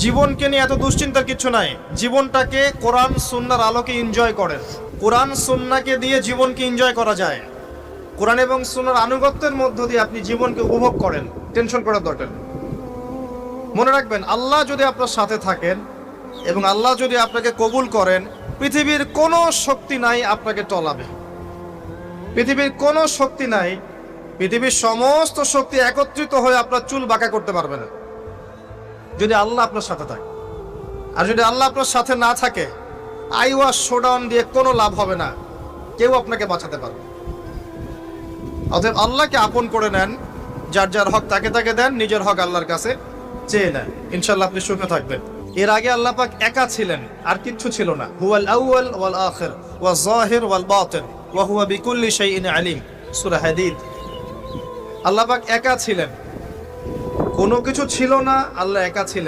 জীবনকে নিয়ে এত দুশ্চিন্তার কিছু নাই। জীবনটাকে কোরআন সুন্নাহর আলোকে এনজয় করেন। কোরআন সুন্নাহকে দিয়ে জীবনকে এনজয় করা যায়। কোরআন এবং সুন্নাহর আনুগত্যের মধ্য দিয়ে আপনি জীবনকে উপভোগ করেন। টেনশন করার দরকার নেই। মনে রাখবেন, আল্লাহ যদি আপনার সাথে থাকেন এবং আল্লাহ যদি আপনাকে কবুল করেন, পৃথিবীর কোনো শক্তি নাই আপনাকে টলাবে। পৃথিবীর কোনো শক্তি নাই, পৃথিবীর সমস্ত শক্তি একত্রিত হয়ে আপনার চুল বাঁকা করতে পারবে না, যদি আল্লাহ আপনার সাথে থাকে। আর যদি আল্লাহ আপনার সাথে না থাকে, আইওয়াস শোডাউন দিয়ে কোনো লাভ হবে না, কেউ আপনাকে বাঁচাতে পারবে। অতএব আল্লাহকে আপন করে নেন, যার যার হক তাকে তাকে দেন, নিজের হক আল্লাহর কাছে চেয়ে নেন, ইনশাআল্লাহ আপনি সুখে থাকবেন। এর আগে আল্লাহ পাক একা ছিলেন, আর কিচ্ছু ছিল না। হুয়াল আউয়াল ওয়াল আখির ওয়াজ যাহির ওয়াল বাতিন ওয়া হুয়া বিকুল্লি শাইইন আলিম, সূরা হাদীদ। আল্লাহ পাক একা ছিলেন, কোনো কিছু ছিল না, আল্লাহ একা ছিলেন।